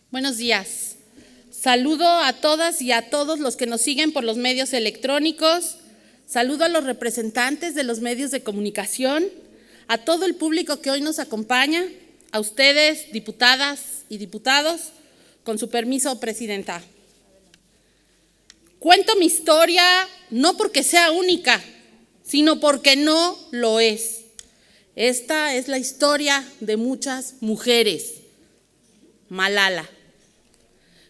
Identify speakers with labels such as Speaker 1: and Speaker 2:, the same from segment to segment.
Speaker 1: Buenos días. Saludo a todas y a todos los que nos siguen por los medios electrónicos. Saludo a los representantes de los medios de comunicación, a todo el público que hoy nos acompaña, a ustedes, diputadas y diputados. Con su permiso, Presidenta. Cuento mi historia no porque sea única, sino porque no lo es. Esta es la historia de muchas mujeres. Malala.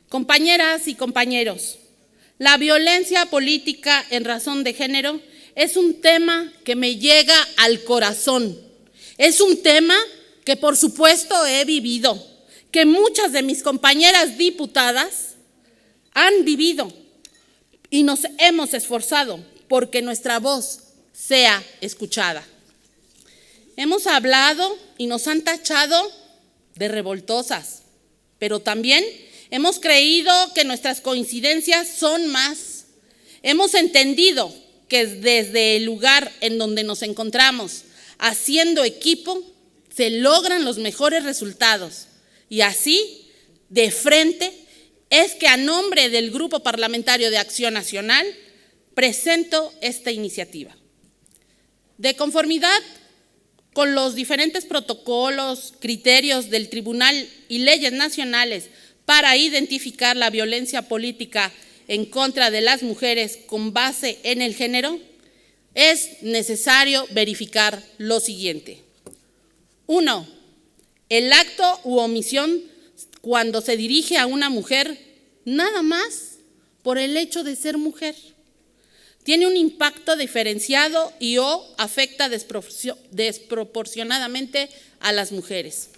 Speaker 1: Compañeras y compañeros, la violencia política en razón de género es un tema que me llega al corazón. Es un tema que por supuesto he vivido, que muchas de mis compañeras diputadas han vivido y nos hemos esforzado porque nuestra voz sea escuchada. Hemos hablado y nos han tachado de revoltosas, pero también hemos creído que nuestras coincidencias son más. Hemos entendido que desde el lugar en donde nos encontramos, haciendo equipo, se logran los mejores resultados. Y así, de frente, es que a nombre del Grupo Parlamentario de Acción Nacional, presento esta iniciativa. De conformidad con los diferentes protocolos, criterios del Tribunal y leyes nacionales para identificar la violencia política en contra de las mujeres con base en el género, es necesario verificar lo siguiente. 1. El acto u omisión cuando se dirige a una mujer nada más por el hecho de ser mujer. Tiene un impacto diferenciado y o afecta desproporcionadamente a las mujeres.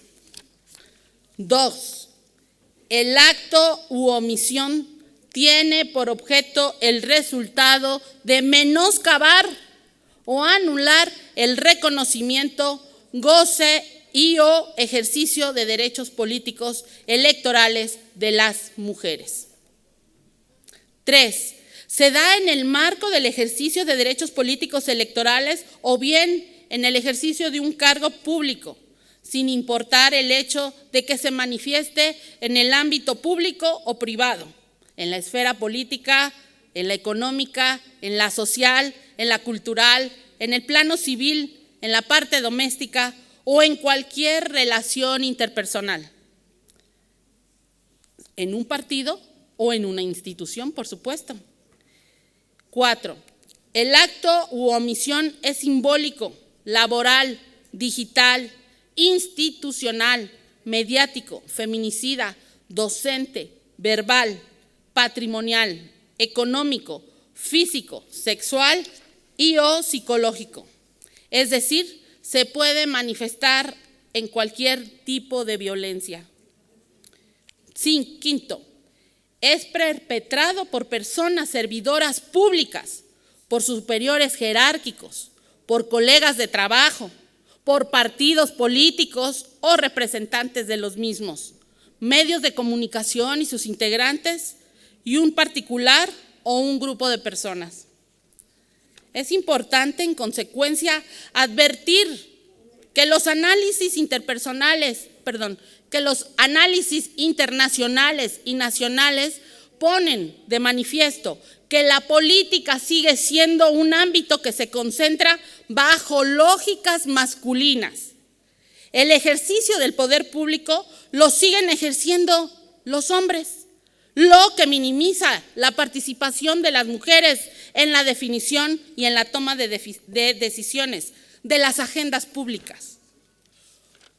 Speaker 1: 2. El acto u omisión tiene por objeto el resultado de menoscabar o anular el reconocimiento, goce y o ejercicio de derechos políticos electorales de las mujeres. 3. Se da en el marco del ejercicio de derechos políticos electorales o bien en el ejercicio de un cargo público, sin importar el hecho de que se manifieste en el ámbito público o privado, en la esfera política, en la económica, en la social, en la cultural, en el plano civil, en la parte doméstica o en cualquier relación interpersonal, en un partido o en una institución, por supuesto. 4. El acto u omisión es simbólico, laboral, digital, institucional, mediático, feminicida, docente, verbal, patrimonial, económico, físico, sexual y o psicológico. Es decir, se puede manifestar en cualquier tipo de violencia. 5. Es perpetrado por personas servidoras públicas, por superiores jerárquicos, por colegas de trabajo, por partidos políticos o representantes de los mismos, medios de comunicación y sus integrantes, y un particular o un grupo de personas. Es importante, en consecuencia, advertir que los análisis internacionales y nacionales ponen de manifiesto que la política sigue siendo un ámbito que se concentra bajo lógicas masculinas. El ejercicio del poder público lo siguen ejerciendo los hombres, lo que minimiza la participación de las mujeres en la definición y en la toma de decisiones de las agendas públicas.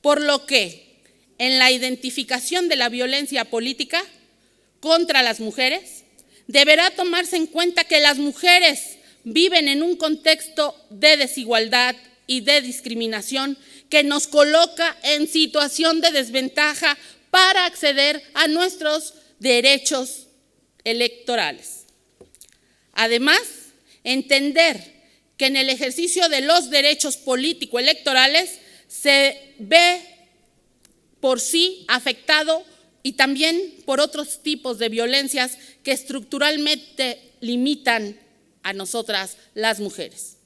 Speaker 1: Por lo que, en la identificación de la violencia política contra las mujeres, deberá tomarse en cuenta que las mujeres viven en un contexto de desigualdad y de discriminación que nos coloca en situación de desventaja para acceder a nuestros derechos electorales. Además, entender que en el ejercicio de los derechos político-electorales se ve por sí afectado y también por otros tipos de violencias que estructuralmente limitan a nosotras las mujeres.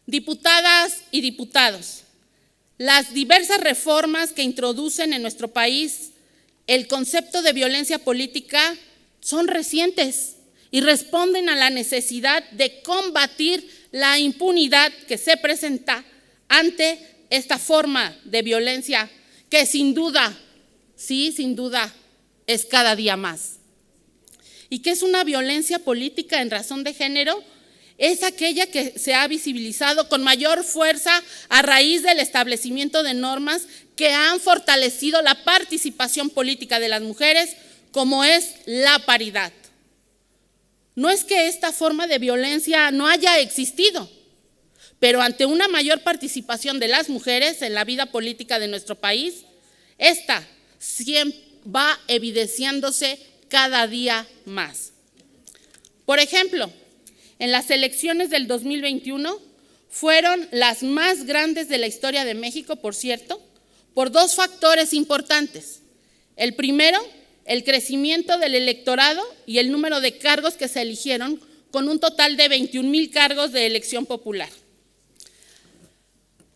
Speaker 1: Diputadas y diputados, las diversas reformas que introducen en nuestro país el concepto de violencia política son recientes y responden a la necesidad de combatir la impunidad que se presenta ante esta forma de violencia que sin duda, sí, sin duda, es cada día más. ¿Y qué es una violencia política en razón de género? Es aquella que se ha visibilizado con mayor fuerza a raíz del establecimiento de normas que han fortalecido la participación política de las mujeres, como es la paridad. No es que esta forma de violencia no haya existido, pero ante una mayor participación de las mujeres en la vida política de nuestro país, esta siempre va evidenciándose cada día más. Por ejemplo, en las elecciones del 2021 fueron las más grandes de la historia de México, por cierto, por dos factores importantes. El primero, el crecimiento del electorado y el número de cargos que se eligieron, con un total de 21,000 cargos de elección popular.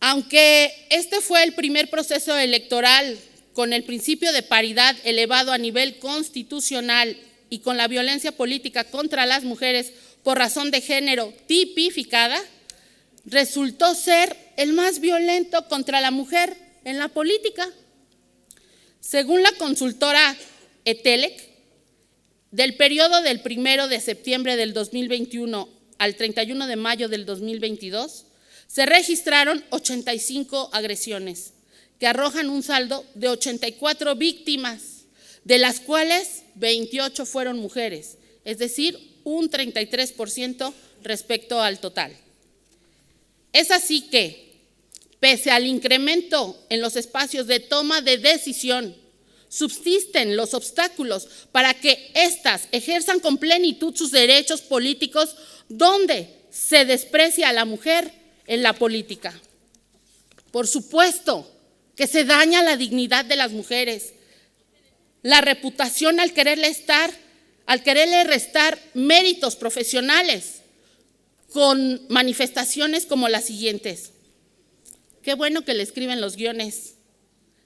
Speaker 1: Aunque este fue el primer proceso electoral con el principio de paridad elevado a nivel constitucional y con la violencia política contra las mujeres por razón de género tipificada, resultó ser el más violento contra la mujer en la política. Según la consultora ETELEC, del periodo del 1 de septiembre del 2021 al 31 de mayo del 2022, se registraron 85 agresiones, que arrojan un saldo de 84 víctimas, de las cuales 28 fueron mujeres, es decir, un 33% respecto al total. Es así que, pese al incremento en los espacios de toma de decisión, subsisten los obstáculos para que éstas ejerzan con plenitud sus derechos políticos, donde se desprecia a la mujer en la política. Por supuesto que se daña la dignidad de las mujeres, la reputación al quererle restar méritos profesionales con manifestaciones como las siguientes. Qué bueno que le escriben los guiones.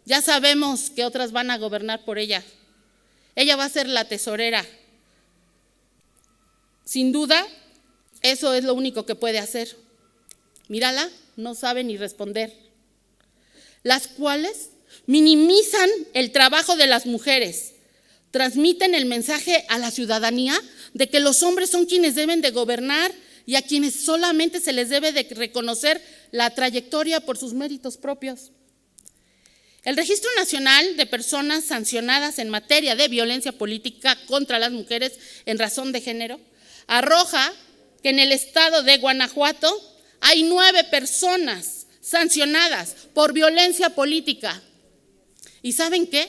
Speaker 1: Ya sabemos que otras van a gobernar por ella. Ella va a ser la tesorera. Sin duda, eso es lo único que puede hacer. Mírala, no sabe ni responder. Las cuales minimizan el trabajo de las mujeres, transmiten el mensaje a la ciudadanía de que los hombres son quienes deben de gobernar y a quienes solamente se les debe de reconocer la trayectoria por sus méritos propios. El Registro Nacional de Personas Sancionadas en materia de violencia política contra las mujeres en razón de género arroja que en el estado de Guanajuato hay 9 personas sancionadas por violencia política. ¿Y saben qué?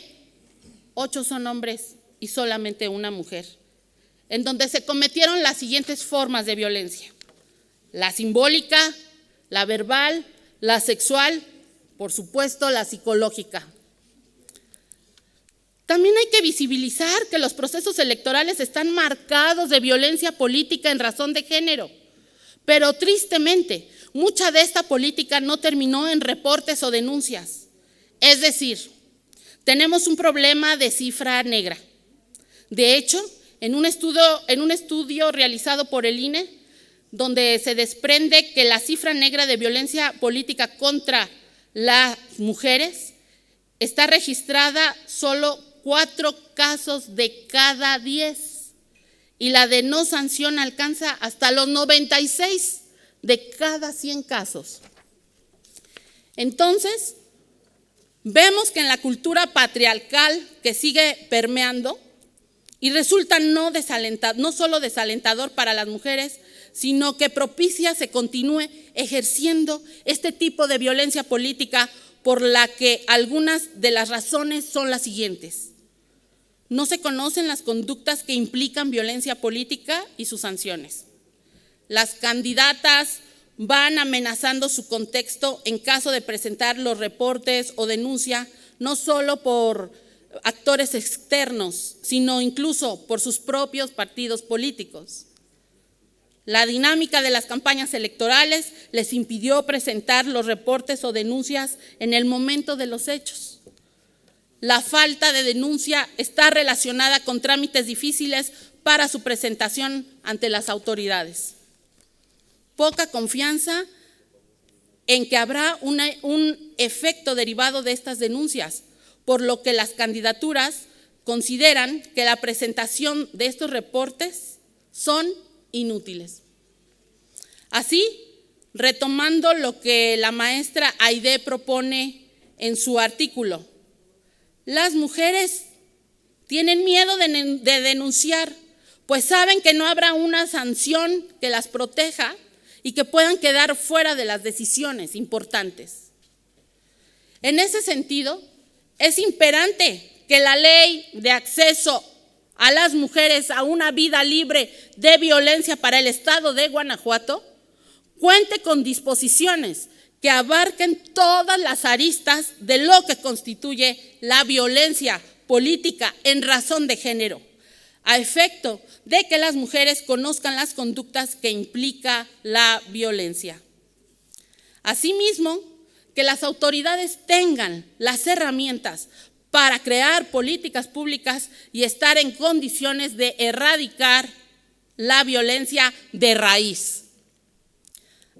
Speaker 1: 8 son hombres y solamente una mujer, en donde se cometieron las siguientes formas de violencia: la simbólica, la verbal, la sexual, por supuesto, la psicológica. También hay que visibilizar que los procesos electorales están marcados de violencia política en razón de género, pero tristemente, mucha de esta política no terminó en reportes o denuncias. Es decir, tenemos un problema de cifra negra. De hecho, en un estudio realizado por el INE, donde se desprende que la cifra negra de violencia política contra las mujeres está registrada solo 4 casos de cada 10 y la de no sanción alcanza hasta los 96 de cada 100 casos. Entonces, vemos que en la cultura patriarcal que sigue permeando y resulta no solo desalentador para las mujeres, sino que propicia se continúe ejerciendo este tipo de violencia política, por la que algunas de las razones son las siguientes. No se conocen las conductas que implican violencia política y sus sanciones. Las candidatas van amenazando su contexto en caso de presentar los reportes o denuncia, no solo por actores externos, sino incluso por sus propios partidos políticos. La dinámica de las campañas electorales les impidió presentar los reportes o denuncias en el momento de los hechos. La falta de denuncia está relacionada con trámites difíciles para su presentación ante las autoridades. Poca confianza en que habrá un efecto derivado de estas denuncias, por lo que las candidaturas consideran que la presentación de estos reportes son inútiles. Así, retomando lo que la maestra Aide propone en su artículo, las mujeres tienen miedo de denunciar, pues saben que no habrá una sanción que las proteja y que puedan quedar fuera de las decisiones importantes. En ese sentido, es imperante que la ley de acceso a las mujeres a una vida libre de violencia para el Estado de Guanajuato cuente con disposiciones que abarquen todas las aristas de lo que constituye la violencia política en razón de género, a efecto de que las mujeres conozcan las conductas que implica la violencia. Asimismo, que las autoridades tengan las herramientas para crear políticas públicas y estar en condiciones de erradicar la violencia de raíz.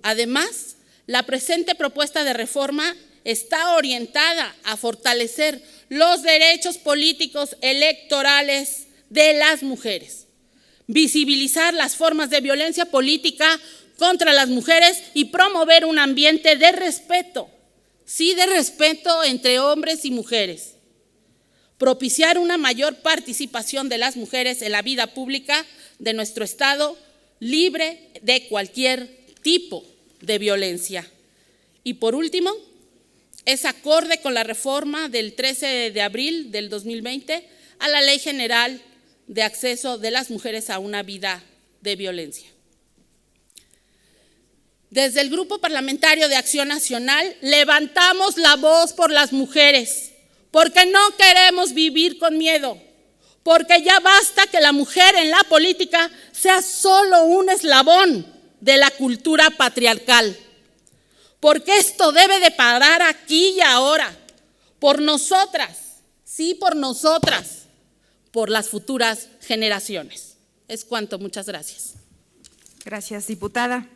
Speaker 1: Además, la presente propuesta de reforma está orientada a fortalecer los derechos políticos electorales de las mujeres, visibilizar las formas de violencia política contra las mujeres y promover un ambiente de respeto, sí, de respeto entre hombres y mujeres, propiciar una mayor participación de las mujeres en la vida pública de nuestro Estado, libre de cualquier tipo de violencia. Y por último, es acorde con la reforma del 13 de abril del 2020 a la Ley General de Acceso de las Mujeres a una Vida de Violencia. Desde el Grupo Parlamentario de Acción Nacional levantamos la voz por las mujeres, porque no queremos vivir con miedo, porque ya basta que la mujer en la política sea solo un eslabón de la cultura patriarcal, porque esto debe de parar aquí y ahora, por nosotras, sí, por nosotras, por las futuras generaciones. Es cuanto, muchas gracias.
Speaker 2: Gracias, diputada.